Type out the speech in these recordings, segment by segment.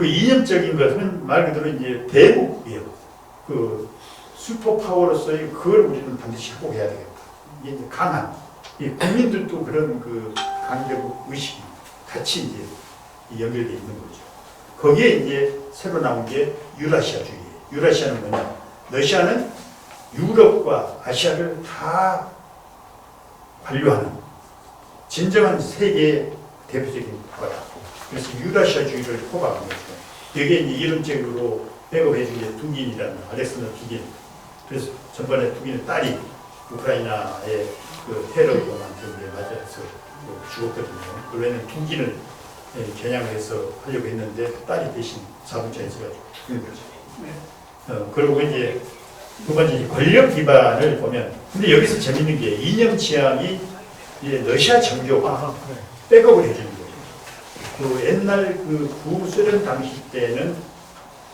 그리고 이념적인 것은 말 그대로 이제 대국이에요. 그 슈퍼파워로서의 그걸 우리는 반드시 회복해야 되겠다. 이게 이제 강한, 이 국민들도 그런 그 강대국 의식이 같이 이제 연결되어 있는 거죠. 거기에 이제 새로 나온 게 유라시아주의예요. 유라시아는 뭐냐? 러시아는 유럽과 아시아를 다 관료하는 진정한 세계의 대표적인 국가다. 그래서 유라시아주의를 포괄한 거죠. 여기에 이제 이론적으로 백업해 준 게 두긴이라는 알렉산더 두긴. 그래서 전번에 두긴의 딸이 우크라이나의 그 테러범한테 맞아서 죽었거든요. 원래는 두긴을 겨냥을 해서 하려고 했는데 딸이 대신 자동차에 있어가지고 죽는 거죠. 그리고 이제 두 번째 권력 기반을 보면, 근데 여기서 재밌는 게 이념 지향이 이제 러시아 정교가 백업을 해주는 거예요. 그 옛날 그 구소련 당시 때는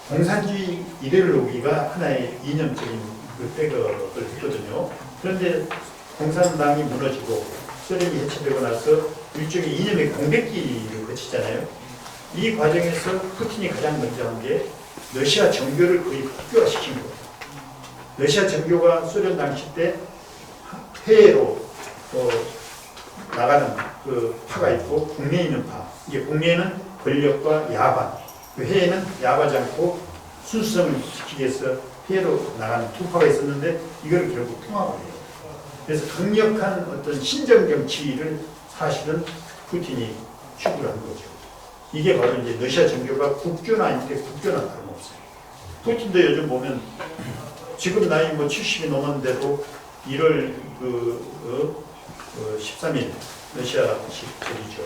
공산주의 이데올로기가 하나의 이념적인 그 백업을 했거든요. 그런데 공산당이 무너지고 소련이 해체되고 나서 일종의 이념의 공백기를 거치잖아요. 이 과정에서 푸틴이 가장 먼저 한 게 러시아 정교를 거의 국교화시킨 거예요. 러시아 정교가 소련 당시 때 해외로 나가는 그 파가 있고 국내에 있는 파. 이게 국내에는 권력과 야반, 그 해외는 야바지 않고 순수성을 지키기 위해서 해외로 나가는 두 파가 있었는데 이걸 결국 통합을 해요. 그래서 강력한 어떤 신정 정치를 사실은 푸틴이 추구를 한 거죠. 이게 바로 이제 러시아 정교가 국교화인데 국교는 다름없어요. 푸틴도 요즘 보면 지금 나이 뭐 70이 넘었는데도 1월 13일 러시아식 절이죠.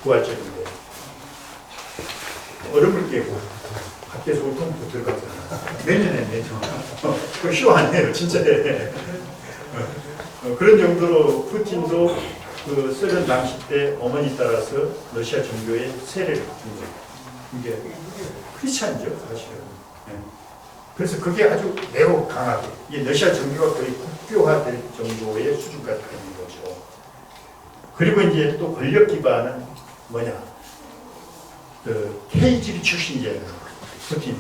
부활절인데 얼음을 깨고 밖에서 울통부터 들어가잖아. 내년에 그거 쇼 아니에요, 진짜. 그런 정도로 푸틴도 그 소련 당시 때 어머니 따라서 러시아 정교의 세례를 받은 거예요. 이게 크리스찬이죠, 사실은. 그래서 그게 아주 매우 강하게, 이 러시아 정교가 거의 국교화될 정도의 수준까지 가는 거죠. 그리고 이제 또 권력 기반은 뭐냐? 그 KGB 출신이잖아요, 푸틴.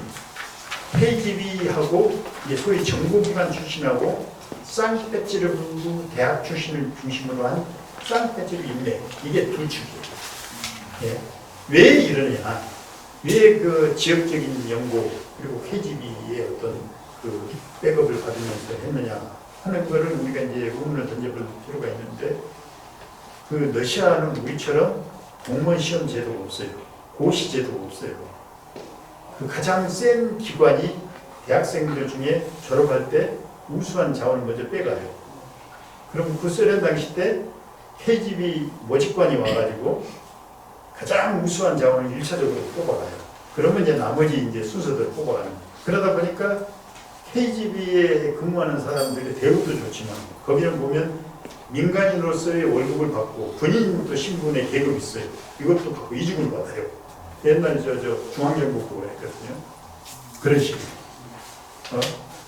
KGB하고 이제 소위 정보기관 출신하고 상트페테르부르크 대학 출신을 중심으로 한 상트페테르부르크 인맥, 이게 두 축이에요. 예. 왜 이러냐? 왜 그 지역적인 연고 그리고 KGB의 어떤 그 백업을 받으면서 했느냐 하는 거를 우리가 이제 의문을 던져볼 필요가 있는데, 그 러시아는 우리처럼 공무원 시험 제도가 없어요. 고시 제도가 없어요. 그 가장 센 기관이 대학생들 중에 졸업할 때 우수한 자원을 먼저 빼가요. 그럼 그 소련 당시 때 KGB 모집관이 와가지고 가장 우수한 자원을 1차적으로 뽑아가요. 그러면 이제 나머지 이제 순서대로 뽑아가는 거예요. 그러다 보니까 KGB에 근무하는 사람들의 대우도 좋지만 거기는 보면 민간인으로서의 월급을 받고 군인도 신분의 계급이 있어요. 이것도 받고 이직을 받아요. 옛날에 저 중앙정보국을 했거든요. 그런 식으로.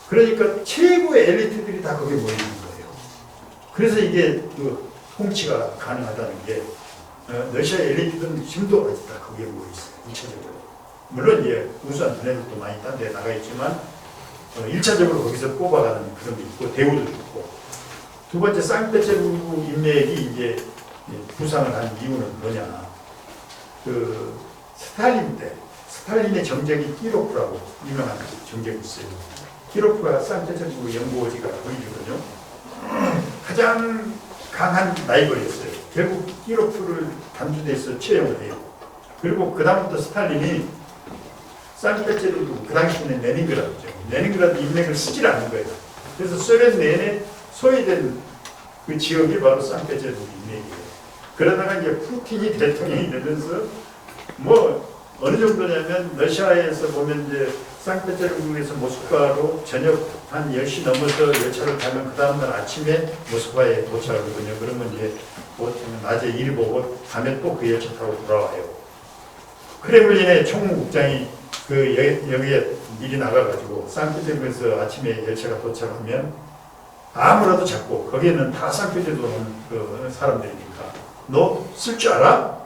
그러니까 최고의 엘리트들이 다 거기에 모이는 거예요. 그래서 이게 그 통치가 가능하다는 게 러시아 엘리트들은 지금도 다 거기에 모여 있어요. 2차적으로. 물론 이제 우수한 분야들도 많이 딴 데 나가 있지만 1차적으로 거기서 뽑아가는 그런 게 있고 대우도 좋고. 두 번째 상트페테르부르크 인맥이 이제 부상을 한 이유는 뭐냐? 그 스탈린 때 스탈린의 정적이 키로프라고 유명한 정적이 있어요. 키로프가 상트페테르부르크 연구소지가 거기거든요. 가장 강한 라이벌이었어요. 결국 키로프를 단두대에서 채용을 해요. 그리고 그 다음부터 스탈린이 상트페테르부르크, 그 당시에는 레닌그라드죠. 레닌그라드 인맥을 쓰질 않는 거예요. 그래서 소련 내내 소외된 그 지역이 바로 상트페테르부르크 인맥이에요. 그러다가 이제 푸틴이 대통령이 되면서 뭐 어느 정도냐면 러시아에서 보면 이제 상트페테르부르크에서 모스크바로 저녁 한 10시 넘어서 열차를 타면 그 다음날 아침에 모스크바에 도착을 하거든요. 그러면 이제 낮에 일 보고 밤에 또 그 열차 타고 돌아와요. 크렘린의 총무국장이 그 여기에 미리 나가가지고 상트페테르부르크에서 아침에 열차가 도착하면 아무라도 잡고 거기에는 다 상트페테르부르크 온 그 사람들이니까 너 쓸 줄 알아?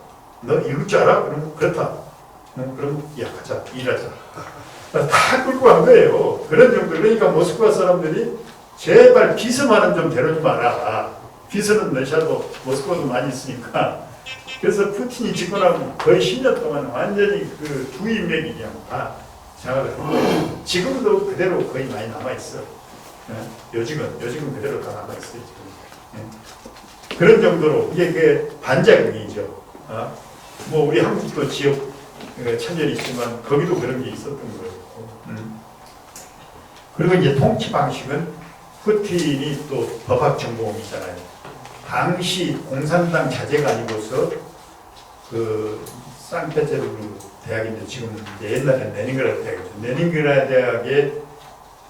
너 읽을 줄 알아? 그러면 그렇다. 그럼 야 가자 일하자. 다 끌고 간 거예요. 그런 정도. 그러니까 모스크바 사람들이 제발 비서만은 좀 데려오지 마라. 비서는 러시아도 모스크바도 많이 있으니까. 그래서 푸틴이 집권하고 거의 10년 동안 완전히 그 두 인맥이 그냥 다 장악을 한 거예요. 지금도 그대로 거의 많이 남아있어. 요직은 그대로 다 남아있어요. 지금. 그런 정도로 이게 그 반작용이죠. 뭐 우리 한국도 지역 차별이 있지만 거기도 그런 게 있었던 거예요. 그리고 이제 통치 방식은 푸틴이 또 법학전공이잖아요. 당시 공산당 자제가 아니고서 그 상페테르부르크 대학인데 지금 이제 옛날에 레닌그라드 대학이죠. 레닌그라드 대학의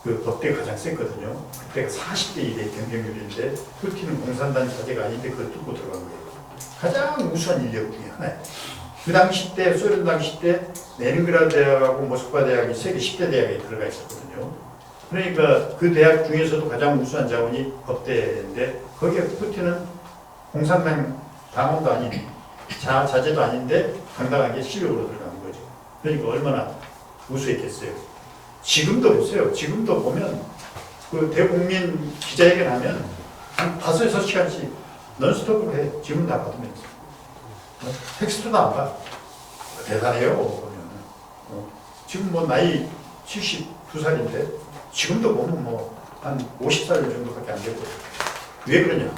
그 법대가 가장 셌거든요. 그때가 40대 1의 경쟁률인데 푸틴은 공산당 자제가 아닌데 그걸 뚫고 들어간 거예요. 가장 우수한 인력 중에 하나예요. 그 당시 때 소련 당시 때 레닌그라드 대학하고 모스크바 대학이 세계 10대 대학에 들어가 있었거든요. 그러니까 그 대학 중에서도 가장 우수한 자원이 법대인데 거기에 푸틴은 공산당 당원도 아닌 자제도 아닌데 당당하게 실력으로 들어가는 거죠. 그러니까 얼마나 우수했겠어요. 지금도 보세요. 지금도 보면 그 대국민 기자회견 하면 한 5-6시간씩 넌스톱으로 해. 지금 다 받으면서. 텍스트도 안 봐. 대단해요. 보면. 지금 뭐 나이 72살인데 지금도 보면 뭐 한 50살 정도밖에 안 되고. 왜 그러냐?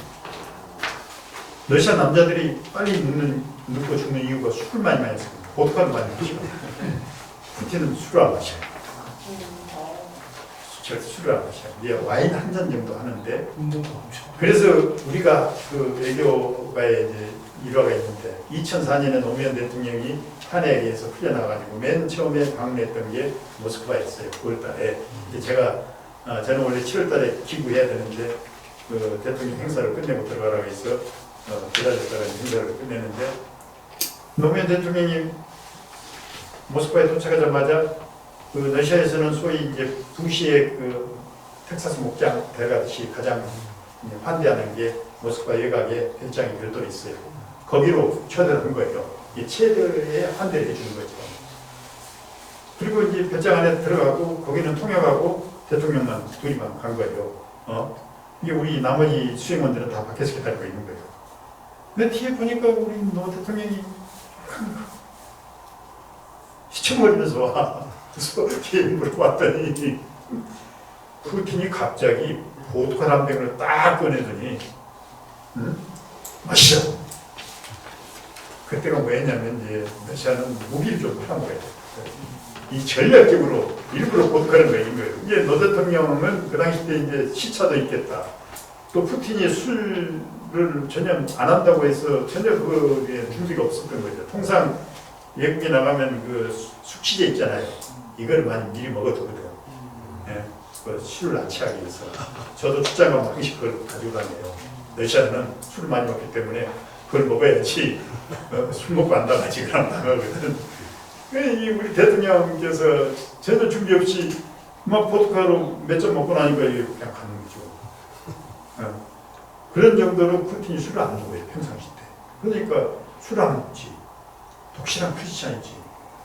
러시아 남자들이 빨리 늙고 죽는 이유가 술을 많이 마셔서 보드카를 많이 마셔. 푸틴은 술을 안 마셔요. 술을 안 마셔요. 와인 한 잔 정도 하는데. 그래서 우리가 그 외교가에 이제 일화가 있는데 2004년에 노무현 대통령이 탄핵에서 풀려나가지고 맨 처음에 방문했던 게 모스크바였어요. 9월달에. 저는 원래 7월달에 기구해야 되는데 그 대통령 행사를 끝내고 들어가라고 해서 기다렸다가 행사를 끝내는데 노무현 대통령이 모스크바에 도착하자마자 그 러시아에서는 소위 이제 2시에 그 텍사스 목장 데려가듯이 가장 환대하는 게 모스크바 외곽에 별장이 별도로 있어요. 거기로 초대를 한 거예요. 이 최대의 환대를 해주는 거죠. 그리고 이제 별장 안에 들어가고 거기는 통역하고 대통령만 둘이만 간 거예요. 이게 우리 나머지 수행원들은 다 밖에서 기다리고 있는 거예요. 근데 뒤에 보니까 우리 노 대통령이 시청거리면서 와. 그래서 뒤에 물어봤더니 푸틴이 갑자기 보드카 한 병을 딱 꺼내더니 마시자. 그때가 뭐였냐면 이제 러시아는 무기를 좀 파는 거예요. 이 전략적으로 일부러 보드카를 먹인 거예요. 이게 노 대통령은 그 당시 때 이제 시차도 있겠다. 또 푸틴이 술을 전혀 안 한다고 해서 전혀 그거에 준비가 없었던 거죠. 통상 외국에 나가면 그 숙취제 있잖아요. 이걸 많이 미리 먹어두거든. 예, 그 술을 안 취하기 위해서. 저도 출장 가면 항상 그걸 가지고 다녀요. 러시아는 술을 많이 먹기 때문에 그걸 먹어야지 술 먹고 안 나가지 그럼 나가거든. 우리 대통령께서 전혀 준비 없이 막 보드카로 몇 잔 먹고 나니까 그냥 가는 거죠. 그런 정도로 푸틴이 술을 안 먹어요, 평상시 때. 그러니까 술 안 먹지. 독실한 크리스찬이지.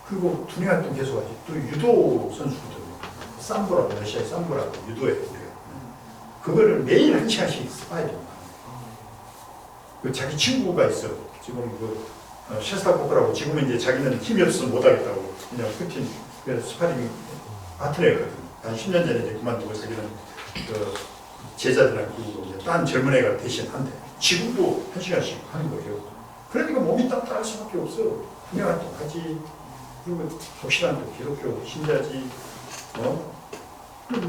그리고 두뇌 활동 계속하지. 또 유도 선수거든요. 삼보라고, 러시아의 삼보라고 유도해요. 그거를 매일 1시간씩 스파이를 그 자기 친구가 있어. 지금 그 셰스타코프라고 지금은 이제 자기는 힘이 없어서 못하겠다고 그냥 푸틴 스파링 파트너였거든. 한 10년 전에 이제 그만두고 자기는 그 제자들하고 이제 딴 젊은 애가 대신 한대. 지금도 1시간씩 하는 거예요. 그러니까 몸이 딱딱할 수밖에 없어. 그냥 활동하지. 그리고 독실한 또 기독교 신자지.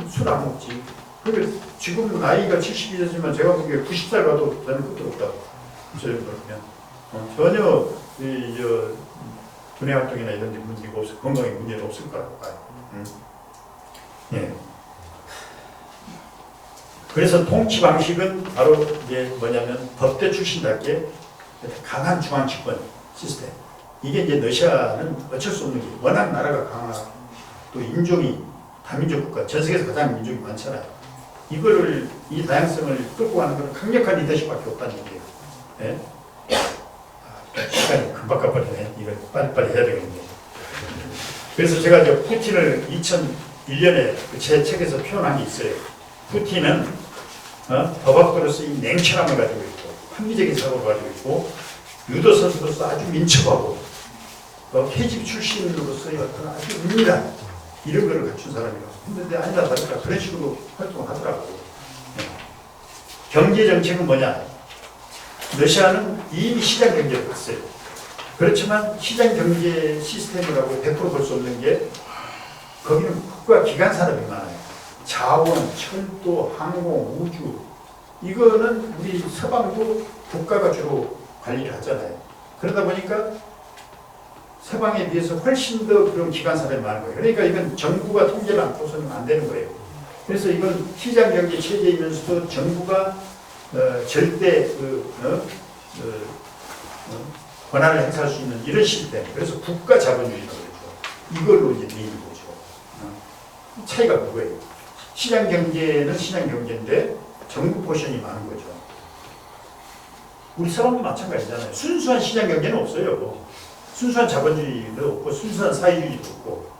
술 안 먹지. 그리고 지금 나이가 70이 됐지만 제가 보기에 90살 가도 저는 끝도 없다. 저 정도면 전혀 두뇌 활동이나 이런 데 문제가 없어. 건강에 문제는 없을 거라고 봐요. 예. 그래서 통치 방식은 바로 이게 뭐냐면 법대 출신답게 강한 중앙 집권 시스템. 이게 이제 러시아는 어쩔 수 없는 게 워낙 나라가 강하고 또 인종이 다민족 국가, 전 세계에서 가장 민족이 많잖아요. 이거를 이 다양성을 끌고 가는 건 강력한 리더십밖에 없다는 얘기예요. 예? 시간이 금방 가버리네. 이걸 빨리빨리 해야 되겠네. 그래서 제가 이제 푸틴을 2001년에 제 책에서 표현한 게 있어요. 푸틴은 법학도로서 이 냉철함을 가지고 있고 합리적인 사고를 가지고 있고 유도 선수로서 아주 민첩하고 KGB 출신으로서의 어떤 아주 은밀한 이런 거를 갖춘 사람이라고 했는데 아니나 다를까 그런 식으로 활동을 하더라고요. 경제 정책은 뭐냐? 러시아는 이미 시장 경제를 했어요. 그렇지만 시장 경제 시스템이라고 100% 볼 수 없는 게 거기는 국가 기관 산업이 많아요. 자원, 철도, 항공, 우주 이거는 우리 서방도 국가가 주로 관리를 하잖아요. 그러다 보니까 서방에 비해서 훨씬 더 그런 기관 산업이 많은 거예요. 그러니까 이건 정부가 통제를 않고서는 안 되는 거예요. 그래서 이건 시장 경제 체제이면서도 정부가 절대 권한을 행사할 수 있는 이런 시스템. 그래서 국가 자본주의라고 그러죠. 이걸로 이제 돼 있는 거죠. 차이가 그거예요. 시장 경제는 시장 경제인데 정부 포션이 많은 거죠. 우리 사람도 마찬가지잖아요. 순수한 시장 경제는 없어요. 순수한 자본주의도 없고 순수한 사회주의도 없고